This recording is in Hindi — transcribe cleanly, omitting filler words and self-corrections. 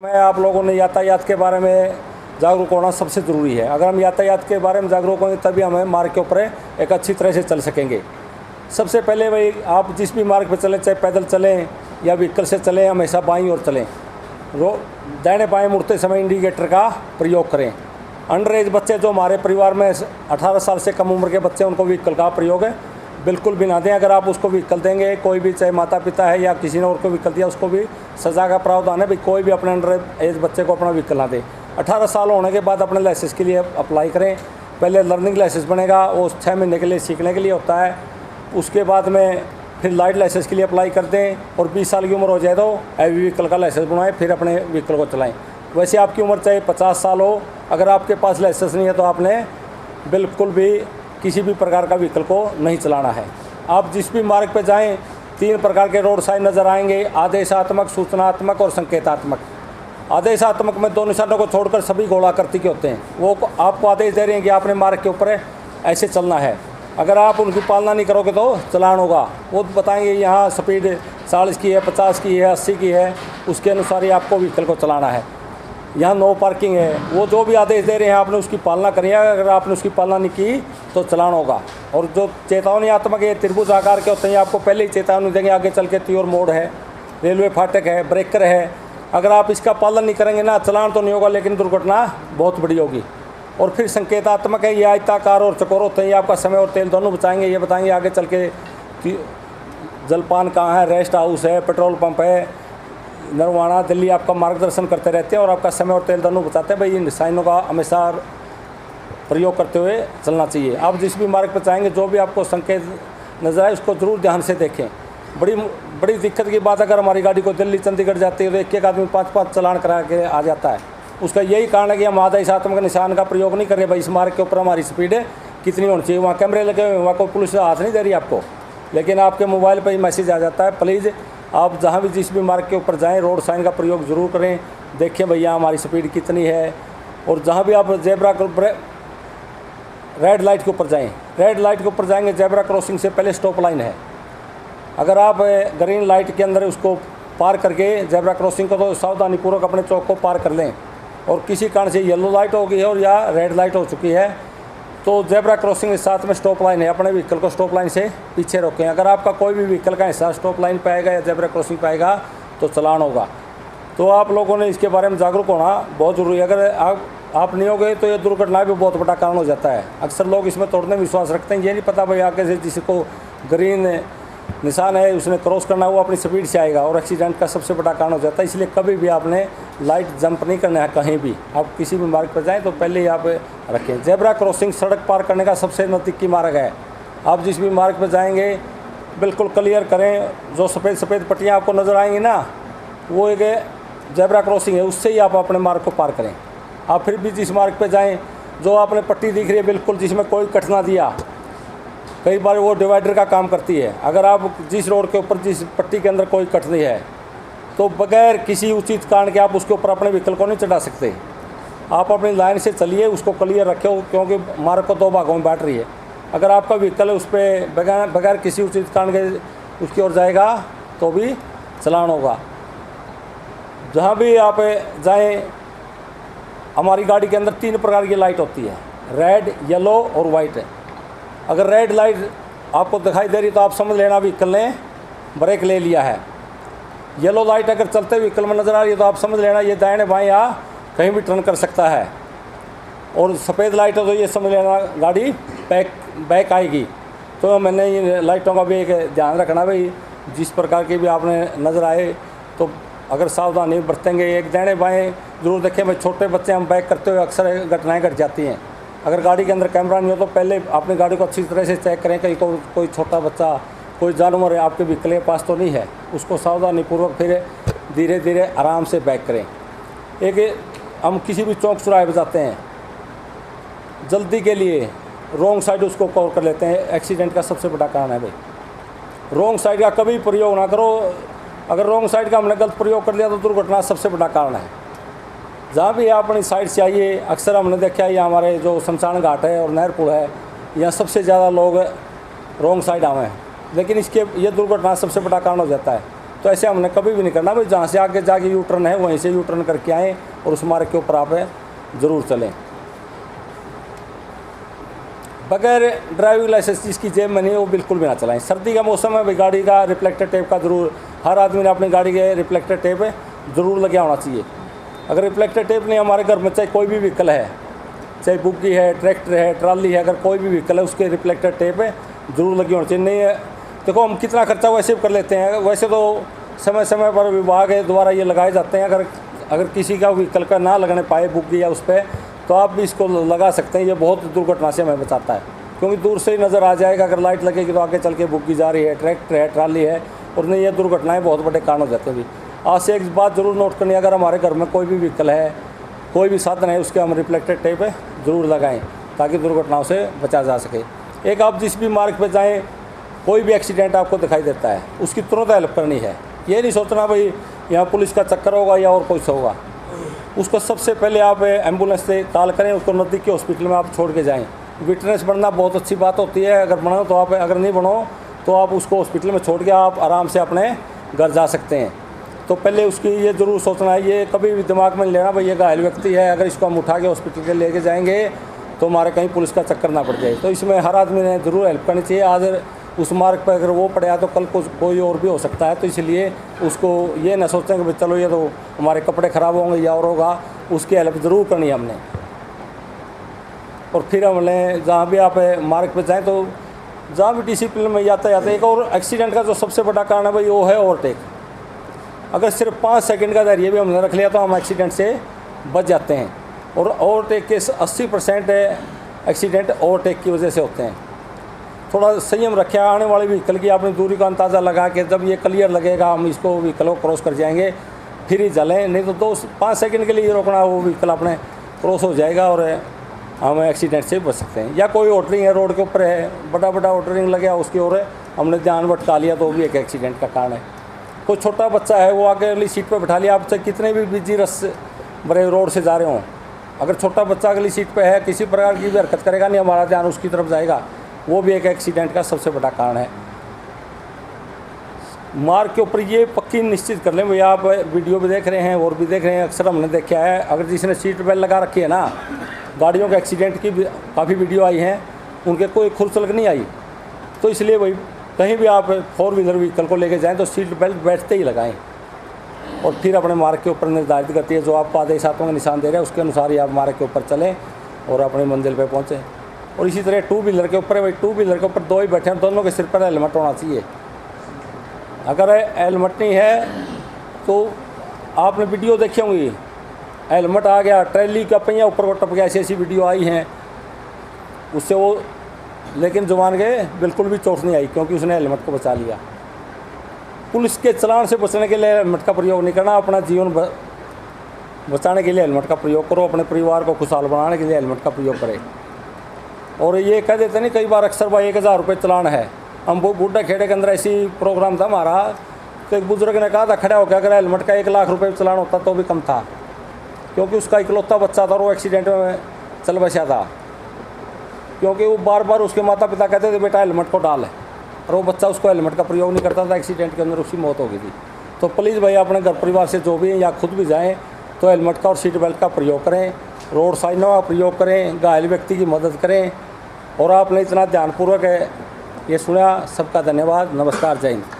मैं आप लोगों ने यातायात के बारे में जागरूक होना सबसे ज़रूरी है। अगर हम यातायात के बारे में जागरूक होंगे तभी हमें मार्ग के ऊपर एक अच्छी तरह से चल सकेंगे। सबसे पहले भाई आप जिस भी मार्ग पर चलें, चाहे पैदल चलें या व्हीकल से चलें, हमेशा बाईं ओर चलें। दाहिने बाएं मुड़ते समय इंडिकेटर का प्रयोग करें। अंडर एज बच्चे जो हमारे परिवार में 18 साल से कम उम्र के बच्चे, उनको व्हीकल का प्रयोग बिल्कुल भी ना दें। अगर आप उसको व्हीकल देंगे, कोई भी चाहे माता पिता है या किसी ने और को व्हीकल दिया, उसको भी सज़ा का प्रावधान है। भाई कोई भी अपने अंडर एज बच्चे को अपना व्हीकल ना दे। 18 साल होने के बाद अपने लाइसेंस के लिए अप्लाई करें। पहले लर्निंग लाइसेंस बनेगा, वो 6 महीने के लिए सीखने के लिए होता है। उसके बाद में फिर लाइट लाइसेंस के लिए अप्लाई कर दें और 20 साल की उम्र हो जाए तो हैवी व्हीकल का लाइसेंस बनवाएं, फिर अपने व्हीकल को चलाएं। वैसे आपकी उम्र चाहे 50 साल हो, अगर आपके पास लाइसेंस नहीं है तो आपने बिल्कुल भी किसी भी प्रकार का व्हीकल को नहीं चलाना है। आप जिस भी मार्ग पर जाएं, 3 प्रकार के रोड साइन नज़र आएंगे: आदेशात्मक, सूचनात्मक और संकेतात्मक। आदेशात्मक में 2 निशानों को छोड़कर सभी गोलाकृति के होते हैं। वो आपको आदेश दे रहे हैं कि आपने मार्ग के ऊपर ऐसे चलना है। अगर आप उनकी पालना नहीं करोगे तो चलान होगा। वो बताएंगे यहाँ स्पीड 40 की है, 50 की है, 80 की है, उसके अनुसार ही आपको व्हीकल को चलाना है। यहाँ नो पार्किंग है। वो जो भी आदेश दे रहे हैं आपने उसकी पालना करिए। अगर आपने उसकी पालना नहीं की तो चलान होगा। और जो चेतावनीयात्मक है, त्रिभुज आकार के होते हैं, आपको पहले ही चेतावनी देंगे आगे चल के त्योर मोड़ है, रेलवे फाटक है, ब्रेकर है। अगर आप इसका पालन नहीं करेंगे ना, चलान तो नहीं होगा लेकिन दुर्घटना बहुत बड़ी होगी। और फिर संकेतात्मक है, ये आयताकार और चकोर होते हैं, ये आपका समय और तेल दोनों बचाएंगे। ये बताएंगे आगे चल के कि जलपान कहाँ है, रेस्ट हाउस है, पेट्रोल पंप है, नरवाना, दिल्ली आपका मार्गदर्शन करते रहते हैं और आपका समय और तेल दोनों बचाते हैं। भाई इन साइनों का हमेशा प्रयोग करते हुए चलना चाहिए। आप जिस भी मार्ग पर चाहेंगे, जो भी आपको संकेत नजर आए उसको ज़रूर ध्यान से देखें। बड़ी दिक्कत की बात, अगर हमारी गाड़ी को दिल्ली चंडीगढ़ जाती है तो एक आदमी 5-5 चलान करा के आ जाता है। उसका यही कारण है कि हम आदेशात्मक निशान का प्रयोग नहीं कर रहे। भाई इस मार्ग के ऊपर हमारी स्पीड कितनी होनी चाहिए, वहाँ कैमरे लगे हुए हैं, वहाँ कोई पुलिस हाथ नहीं दे रही आपको, लेकिन आपके मोबाइल पर ही मैसेज आ जाता है। प्लीज़ आप जहाँ भी जिस भी मार्ग के ऊपर जाएं, रोड साइन का प्रयोग ज़रूर करें। देखिए भैया हमारी स्पीड कितनी है। और जहाँ भी आप जेब्रा रेड लाइट के ऊपर जाएं, रेड लाइट के ऊपर जाएंगे, जेब्रा क्रॉसिंग से पहले स्टॉप लाइन है। अगर आप ग्रीन लाइट के अंदर उसको पार करके जेब्रा क्रॉसिंग को, तो सावधानीपूर्वक अपने चौक को पार कर लें। और किसी कारण से येलो लाइट हो गई है और या रेड लाइट हो चुकी है तो जेब्रा क्रॉसिंग के साथ में स्टॉप लाइन है, अपने व्हीकल को स्टॉप लाइन से पीछे रोकें। अगर आपका कोई भी व्हीकल का हिस्सा स्टॉप लाइन पे आएगा या जेब्रा क्रॉसिंग पे आएगा तो चलान होगा। तो आप लोगों ने इसके बारे में जागरूक होना बहुत ज़रूरी है। अगर आप नहीं हो गए तो ये दुर्घटना भी बहुत बड़ा कारण हो जाता है। अक्सर लोग इसमें तोड़ने में विश्वास रखते हैं, ये नहीं पता भाई आगे से जिसको ग्रीन निशान है उसने क्रॉस करना है, वो अपनी स्पीड से आएगा और एक्सीडेंट का सबसे बड़ा कारण हो जाता है। इसलिए कभी भी आपने लाइट जंप नहीं करना है। कहीं भी आप किसी भी मार्ग पर जाएं तो पहले ही आप रखें। जेब्रा क्रॉसिंग सड़क पार करने का सबसे नज़दीकी मार्ग है। आप जिस भी मार्ग पर जाएंगे बिल्कुल क्लियर करें। जो सफ़ेद पट्टियाँ आपको नज़र आएंगी ना, वो एक जेब्रा क्रॉसिंग है, उससे ही आप अपने मार्ग को पार करें। आप फिर भी जिस मार्ग पर जाएँ, जो आपने पट्टी दिख रही है बिल्कुल जिसमें कोई कट ना दिया, कई बार वो डिवाइडर का काम करती है। अगर आप जिस रोड के ऊपर जिस पट्टी के अंदर कोई कट नहीं है तो बगैर किसी उचित कारण के आप उसके ऊपर अपने व्हीकल को नहीं चढ़ा सकते। आप अपनी लाइन से चलिए, उसको क्लियर रखें, क्योंकि मार्ग को 2 भागों में बांट रही है। अगर आपका व्हीकल उस पर बगैर किसी उचित कारण के उसकी ओर जाएगा तो भी चलान होगा। जहाँ भी आप जाएँ, हमारी गाड़ी के अंदर 3 प्रकार की लाइट होती है: रेड, येलो और वाइट। अगर रेड लाइट आपको दिखाई दे रही तो आप समझ लेना व्हीकल ने ब्रेक ले लिया है। येलो लाइट अगर चलते व्हीकल में नज़र आ रही है तो आप समझ लेना ये दाहिने बाएं या कहीं भी टर्न कर सकता है। और सफ़ेद लाइट है तो ये समझ लेना गाड़ी बैक आएगी। तो मैंने इन लाइटों का भी एक ध्यान रखना भाई, जिस प्रकार की भी आपने नज़र आए तो अगर सावधानी बरतेंगे, एक दाहिने बाएँ जरूर देखें। भाई छोटे बच्चे हम बैक करते हुए अक्सर घटनाएँ घट जाती हैं। अगर गाड़ी के अंदर कैमरा नहीं हो तो पहले अपनी गाड़ी को अच्छी तरह से चेक करें, कहीं कोई छोटा बच्चा, कोई जानवर है आपके व्हीकल के पास तो नहीं है। उसको सावधानीपूर्वक फिर धीरे धीरे आराम से बैक करें। एक हम किसी भी चौक चौराहे पर जाते हैं, जल्दी के लिए रॉन्ग साइड उसको कवर कर लेते हैं। एक्सीडेंट का सबसे बड़ा कारण है भाई। रॉन्ग साइड का कभी प्रयोग ना करो। अगर रॉन्ग साइड का हमने गलत प्रयोग कर लिया तो दुर्घटना सबसे बड़ा कारण है। जहाँ भी आप अपनी साइड से आइए, अक्सर हमने देखा है यहाँ हमारे जो शमशान घाट है और नहर पुल है, यहाँ सबसे ज़्यादा लोग रॉन्ग साइड आए हैं, लेकिन इसके ये दुर्घटना सबसे बड़ा कारण हो जाता है। तो ऐसे हमने कभी भी नहीं करना भाई, जहाँ से आगे जाके यू टर्न है वहीं से यू टर्न करके आएँ और उस मार्ग के ऊपर आप ज़रूर चलें। बगैर ड्राइविंग लाइसेंस जिसकी जेब में नहीं है वो बिल्कुल भी ना चलाएं। सर्दी का मौसम है भाई, गाड़ी का रिफ्लेक्टर टेप का ज़रूर हर आदमी ने अपनी गाड़ी के रिफ्लेक्टर टेप ज़रूर लगे होना चाहिए। अगर रिफ्लेक्टर टेप नहीं हमारे घर में, चाहे कोई भी व्हीकल है, चाहे बुग्गी है, ट्रैक्टर है, ट्राली है, अगर कोई भी व्हीकल है उसके रिफ्लेक्टर टेप ज़रूर लगी होनी चाहिए। नहीं है देखो हम कितना खर्चा वैसे भी कर लेते हैं, वैसे तो समय समय पर विभाग द्वारा ये लगाए जाते हैं। अगर किसी का व्हीकल का ना लगने पाए बुग्गी या उस पर, तो आप भी इसको लगा सकते हैं। ये बहुत दुर्घटना से हमें बचाता है, क्योंकि दूर से ही नज़र आ जाएगा। अगर लाइट लगेगी तो आगे चल के बुग्गी जा रही है, ट्रैक्टर है, ट्राली है, और नहीं ये दुर्घटनाएं बहुत बड़े कारण हो जाते हैं। भी आज से एक बात ज़रूर नोट करनी है, अगर हमारे घर में कोई भी व्हीकल है, कोई भी साधन है, उसके हम रिफ्लेक्टर टेप ज़रूर लगाएं ताकि दुर्घटनाओं से बचा जा सके। एक आप जिस भी मार्ग पर जाएँ, कोई भी एक्सीडेंट आपको दिखाई देता है, उसकी तुरंत हेल्प करनी है। ये नहीं सोचना भाई यहाँ पुलिस का चक्कर होगा या और कुछ होगा। उसको सबसे पहले आप एम्बुलेंस से कॉल करें, उसको नज़दीक के हॉस्पिटल में आप छोड़ के जाएं। विटनेस बनना बहुत अच्छी बात होती है, अगर बनो तो आप, अगर नहीं बनो तो आप उसको हॉस्पिटल में छोड़ के आप आराम से अपने घर जा सकते हैं। तो पहले उसकी ये ज़रूर सोचना है, ये कभी भी दिमाग में नहीं लेना भाई ये घायल व्यक्ति है, अगर इसको हम उठा के हॉस्पिटल के लेके जाएंगे तो हमारे कहीं पुलिस का चक्कर ना पड़ जाए। तो इसमें हर आदमी ने ज़रूर हेल्प करनी चाहिए। आज उस मार्ग पर अगर वो पड़ा तो कल को कोई और भी हो सकता है, तो इसलिए उसको ये ना सोचें कि भाई चलो ये तो हमारे कपड़े ख़राब होंगे या और होगा, उसकी हेल्प ज़रूर करनी है हमने। और फिर हमने जहाँ भी आप मार्ग पर जाएँ तो जहाँ भी डिसिप्लिन में यातायात। एक और एक्सीडेंट का जो सबसे बड़ा कारण है भाई वो है ओवरटेक। अगर सिर्फ 5 सेकंड का धैर्य भी हमने रख लिया तो हम एक्सीडेंट से बच जाते हैं। और ओवरटेक के 80% एक्सीडेंट ओवरटेक की वजह से होते हैं। थोड़ा संयम रखें, आने वाले व्हीकल की आपने दूरी का अंदाज़ा लगा के जब ये क्लियर लगेगा हम इसको व्हीकल को क्रॉस कर जाएंगे फिर ही चलें, नहीं तो 2-5 सेकंड के लिए रोकना, वो व्हीकल अपने क्रॉस हो जाएगा और हम एक्सीडेंट से बच सकते हैं। या कोई ऑर्डरिंग है रोड के ऊपर है, बड़ा ऑर्डरिंग लगे उसकी ओर हमने ध्यान भटका लिया तो भी एक एक्सीडेंट का कारण है। कोई छोटा बच्चा है वो आगे अगली सीट पर बैठा लिया, आप चाहे कितने भी बिजी रस बड़े रोड से जा रहे हों, अगर छोटा बच्चा अगली सीट पर है किसी प्रकार की भी हरकत करेगा नहीं, हमारा ध्यान उसकी तरफ जाएगा, वो भी एक एक्सीडेंट का सबसे बड़ा कारण है। मार्ग के ऊपर ये पक्की निश्चित कर लें, भैया आप वीडियो भी देख रहे हैं और भी देख रहे हैं, अक्सर हमने देखा है अगर जिसने सीट बेल्ट लगा रखी है ना, गाड़ियों के एक्सीडेंट की काफ़ी वीडियो आई हैं, उनके कोई खुरसलग नहीं आई। तो इसलिए भाई कहीं भी आप 4 व्हीलर व्हीकल को लेके जाएं तो सीट बेल्ट बैठते ही लगाएं और फिर अपने मार्ग के ऊपर निर्धारित करती है जो आपको आदेशात्मक का निशान दे रहे हैं उसके अनुसार ही आप मार्ग के ऊपर चलें और अपनी मंजिल पे पहुँचें। और इसी तरह 2 व्हीलर के ऊपर, भाई 2 व्हीलर के ऊपर 2 ही बैठे हैं, दोनों के सिर पर हेलमेट होना चाहिए। अगर हेलमेट नहीं है तो आपने वीडियो देखी होंगी, हेलमेट आ गया ट्रैली का पहिया ऊपर को टप गया, ऐसी वीडियो आई हैं, उससे वो लेकिन जवान के बिल्कुल भी चोट नहीं आई क्योंकि उसने हेलमेट को बचा लिया। पुलिस के चलान से बचने के लिए हेलमेट का प्रयोग नहीं करना, अपना जीवन बचाने के लिए हेलमेट का प्रयोग करो, अपने परिवार को खुशहाल बनाने के लिए हेलमेट का प्रयोग करें। और ये कह देते नहीं कई बार अक्सर भाई 1000 रुपये चलान है। हम वो बूढ़ा खेड़े के अंदर ऐसी प्रोग्राम था हमारा, तो एक बुजुर्ग ने कहा था खड़ा होकर अगर हेलमेट का 1 लाख रुपये चलान होता तो भी कम था, क्योंकि उसका इकलौता बच्चा था और वो एक्सीडेंट में चल बचा था। क्योंकि वो बार बार उसके माता पिता कहते थे बेटा हेलमेट को डाल, और वो बच्चा उसको हेलमेट का प्रयोग नहीं करता था, एक्सीडेंट के अंदर उसकी मौत हो गई थी। तो प्लीज़ भाई अपने घर परिवार से जो भी हैं या खुद भी जाएँ तो हेलमेट का और सीट बेल्ट का प्रयोग करें, रोड साइनों का प्रयोग करें, घायल व्यक्ति की मदद करें। और आपने इतना ध्यानपूर्वक ये सुना, सबका धन्यवाद। नमस्कार, जय हिंद।